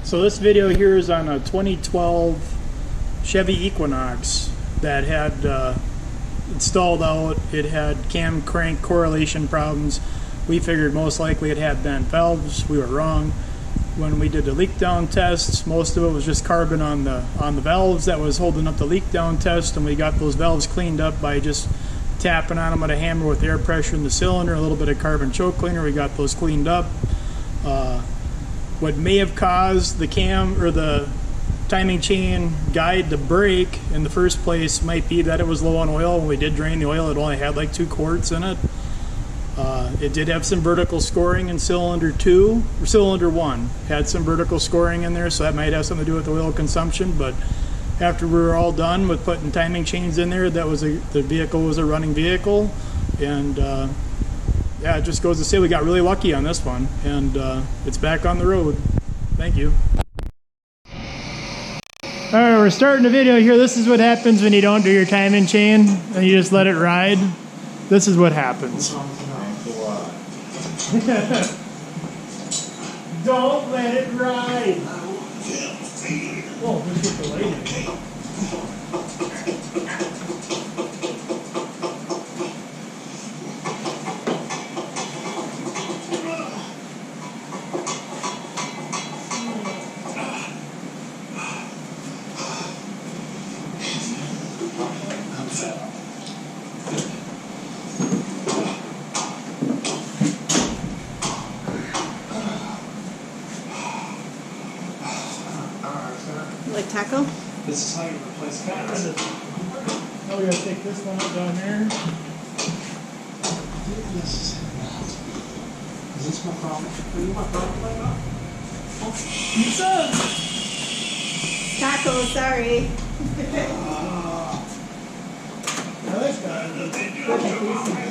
So this video here is on a 2012 Chevy Equinox that had installed out. It had cam crank correlation problems. We figured most likely it had vent valves. We were wrong. When we did the leak down tests, most of it was just carbon on the valves that was holding up the leak down test, and we got those valves cleaned up by just tapping on them with a hammer with air pressure in the cylinder, a little bit of carbon choke cleaner. We got those cleaned up. What may have caused the cam or the timing chain guide to break in the first place might be that it was low on oil. When we did drain the oil, it only had like 2 quarts in it. It did have some vertical scoring in cylinder 2, or cylinder 1 had some vertical scoring in there, so that might have something to do with oil consumption. But after we were all done with putting timing chains in there, that was the vehicle was a running vehicle. And yeah, it just goes to say we got really lucky on this one, and it's back on the road. Thank you. All right, we're starting the video here. This is what happens when you don't do your timing chain and you just let it ride. This is what happens. Don't let it ride. Whoa, let's get the light. Like taco? This is how you replace cats. Oh, we gotta take this one up down there. Is this my problem? Are you my problem right now? Pizza! Taco, sorry. Now this guy is a pretty tasty guy.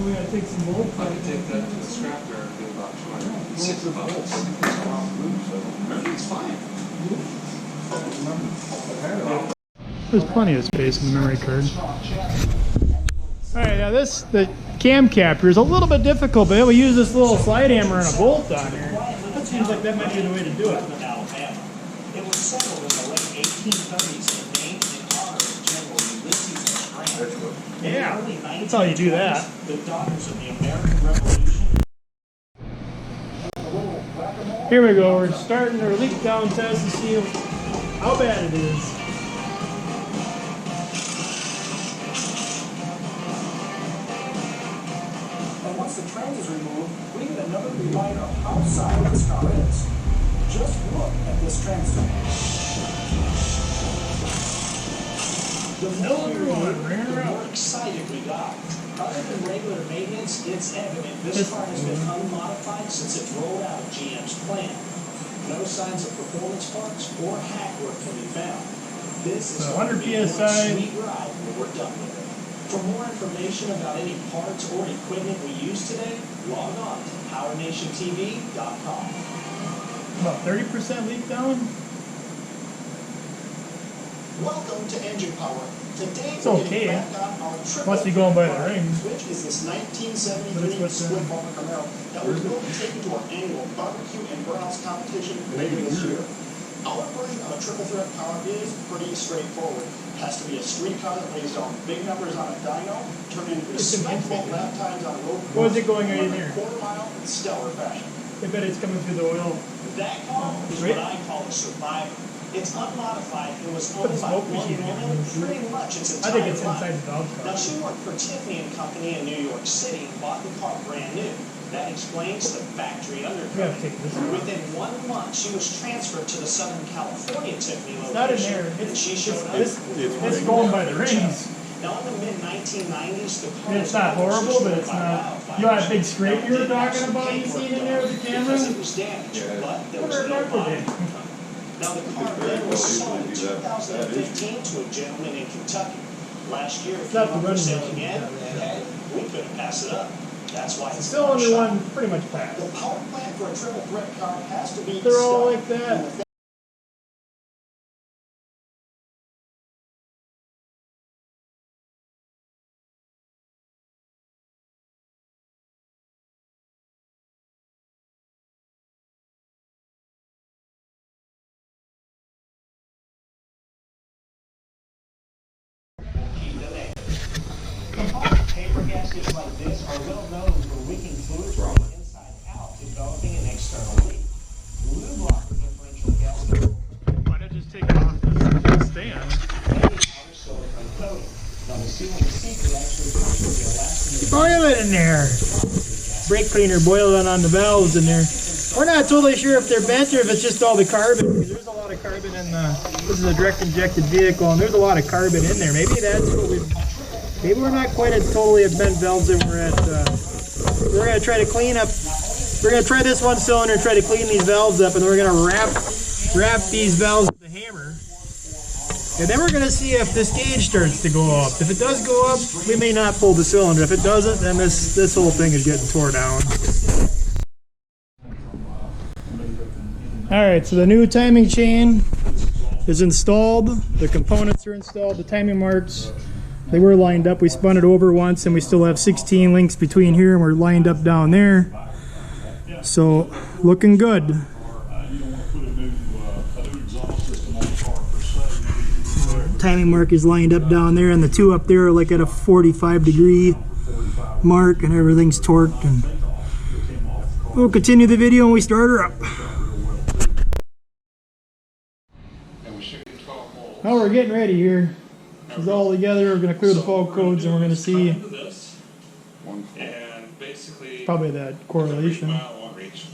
We gotta take some bolts. I could take that to the scrapyard and get about $260. Everything's fine. There's plenty of space in the memory card. Alright, now the cam cap here is a little bit difficult, but we use this little slide hammer and a bolt on here. That seems like that might be the way to do it. It was settled in the late 1830s and named in honor of General Ulysses Grant. Yeah, that's how you do that. The daughters of the American Revolution. Here we go, we're starting our leak down test to see how bad it is. And once the train is removed, we get another reminder of how solid this car is. Just look at this transfer. The more excited we got. Other than regular maintenance, it's evident this car has been unmodified since it rolled out of GM's plant. No signs of performance parts or hack work can be found. This is 100 a PSI. sweet ride when we're done with it. For more information about any parts or equipment we use today, log on to PowerNationTV.com. About 30% leak down? Welcome to Engine Power. Today It's we're okay. getting back on our triple Must be going by the rings. which is this But 1973 it's split bumper Camaro that we will be taking to our annual barbecue and burnout competition later this year. Our version of a triple threat car is pretty straightforward. It has to be a street car that lays down big numbers on a dyno, turn in respectable lap times on a road What is it going in here? quarter-mile in stellar fashion. I bet it's coming through the oil. That car is what I call a survivor. It's unmodified. It was owned by smoke one machine woman pretty much its I entire think it's life. inside the valve Now, cover. she worked for Tiffany and Company in New York City and bought the car brand new. That explains the factory We have to undercover. take this one. Within 1 month, she was transferred to the Southern California Tiffany It's not in location, there. and she showed up. It's going by the rings. Now, in the 1990s, the car It's not horrible, but it's not. You know that big scrape you were talking about you seen in there with the camera? because it was damaged, but there was no body. Now the car then was sold in 2015 to a gentleman in Kentucky. Last year, it not came the up for running sale machine, again, yeah. and hey, we couldn't pass it up. That's why it's Still car under shop. one, pretty much passed. The power plant for a triple threat car has to be They're all stuck. like that. Composite paper gaskets like this are well known for leaking fluid from the inside out, developing an external leak. Glue blocker differential gaskets Why not just take it off the stand? outer silicone coating. Now the sealing secret actually comes from the elastomeric. Boil it in there. Brake cleaner boiling on the valves in there. We're not totally sure if they're bent or if it's just all the carbon, because there's a lot of carbon in the, this is a direct injected vehicle, and there's a lot of carbon in there. Maybe that's what maybe we're not quite at totally at bent valves that we're at, we're going to try to clean up, we're going to try this one cylinder and try to clean these valves up, and then we're going to wrap these valves with a hammer. And then we're going to see if this gauge starts to go up. If it does go up, we may not pull the cylinder. If it doesn't, then this whole thing is getting tore down. Alright, so the new timing chain is installed. The components are installed. The timing marks, they were lined up. We spun it over once and we still have 16 links between here and we're lined up down there. So, looking good. Timing mark is lined up down there, and the two up there are like at a 45-degree mark, and everything's torqued. And we'll continue the video when we start her up. Now we're getting ready here. She's all together. We're going to clear the fault codes, and we're going to see And basically, probably that correlation.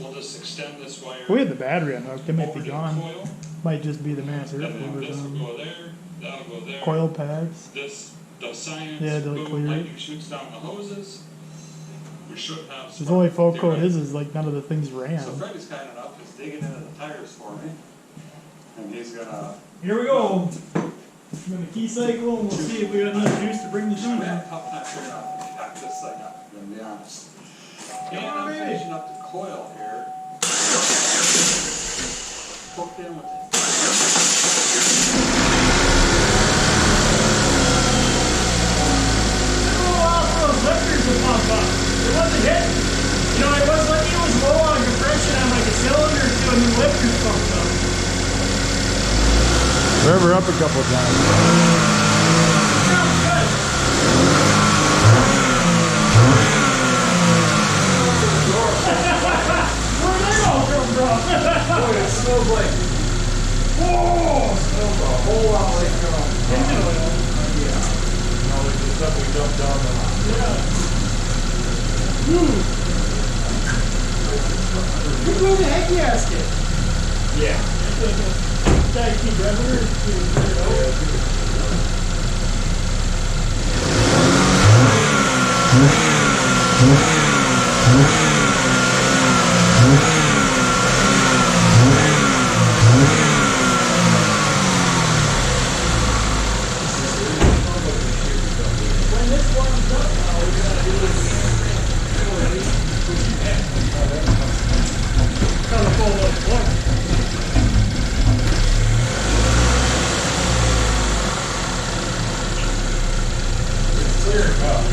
we'll just extend this wire. We had the battery unhooked. It might be over to the gone. coil, Might just be the mass and then airflow or this will something. go there, that'll go there. Coil pads. This, the science, Yeah, they'll boom, clear it. lightning shoots down the hoses. We should have. There's only fault code theoretically- is like none of the things ran. So Freddie's kind enough is digging into the tires for me, and he's gonna. Here we go. I'm going to key cycle and we'll see if we got enough juice to bring the I'm shooter. having a tough time figuring out how to jack this thing up, I'm gonna be honest. And on, I'm baby. finishing up the coil here. Hooked in with it. It wasn't hitting. You know, it was low on compression on like a cylinder or two, and the lifters pumped up. Rev her up a couple of times. Sounds good. Where'd they all come from? Boy, it smells like. Whoa! Smells a whole lot like. Engine oil. Yeah. No, there's the stuff we dumped down the. Yeah. You blew the head gasket. Yeah. Tag team driver. When this warms up now, we're gonna do kind of full of plug. Clear it up.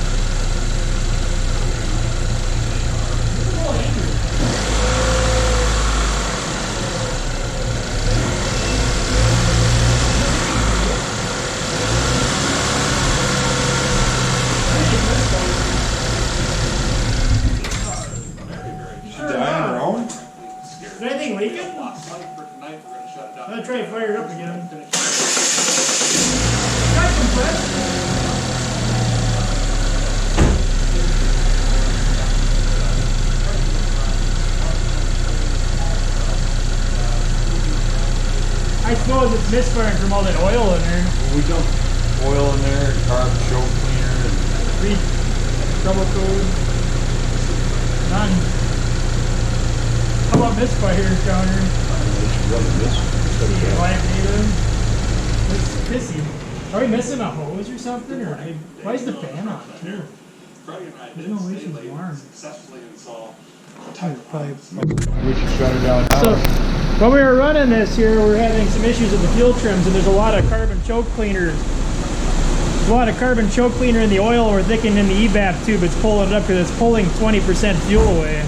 Dying her own? Is anything leaking? Last night for tonight, we're gonna shut it down. I'm gonna try to fire it up again. Got some press. I suppose it's misfiring from all that oil in there. We dumped oil in there, carb choke cleaner, and read trouble code. None. How about misfires down here? See, live data. It's pissy. Are we missing a hose or something? Or why is the fan on too? There's no way she's warm. Successfully install Probably. We should shut her down now. So, when we were running this here, we were having some issues with the fuel trims, and there's a lot of carbon choke cleaner. A lot of carbon choke cleaner in the oil. We're thinking in the EVAP tube, it's pulling it up because it's pulling 20% fuel away,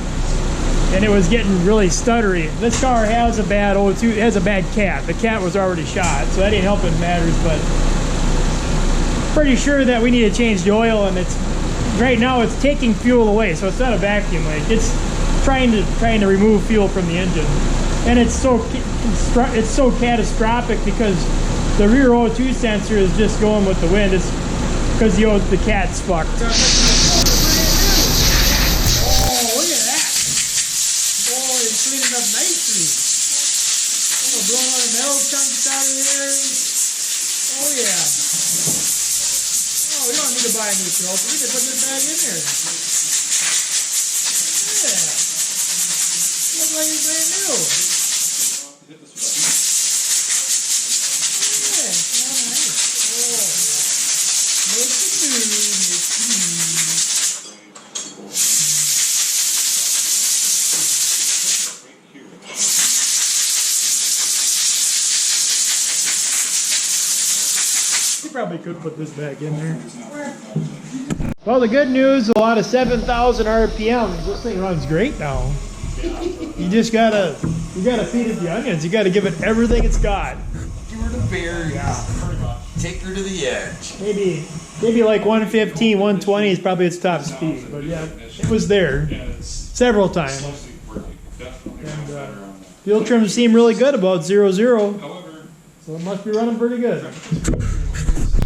and it was getting really stuttery. This car has a bad O2. It has a bad cat. The cat was already shot, so that ain't helping matters. But pretty sure that we need to change the oil, and it's right now it's taking fuel away, so it's not a vacuum leak. It's trying to remove fuel from the engine, and it's so catastrophic because the rear O2 sensor is just going with the wind. It's because the cat's fucked. Oh, look at that! Oh, it's cleaning up nicely. Oh, blowing all the metal chunks out of there. Oh yeah. Oh, we don't need to buy a new filter. We can put this back in there. Yeah. Looks like it's brand new. Yeah, it's all nice. Oh. Make the move, make the move. You probably could put this back in there. Well, the good news, a lot of 7,000 RPMs. This thing runs great now. You just gotta feed it the onions. You gotta give it everything it's got. Give her the berries. Yeah, take her to the edge. Maybe like 115, 120 is probably its top speed. But yeah, it was there several times. And fuel trims seem really good about 0-0. So it must be running pretty good.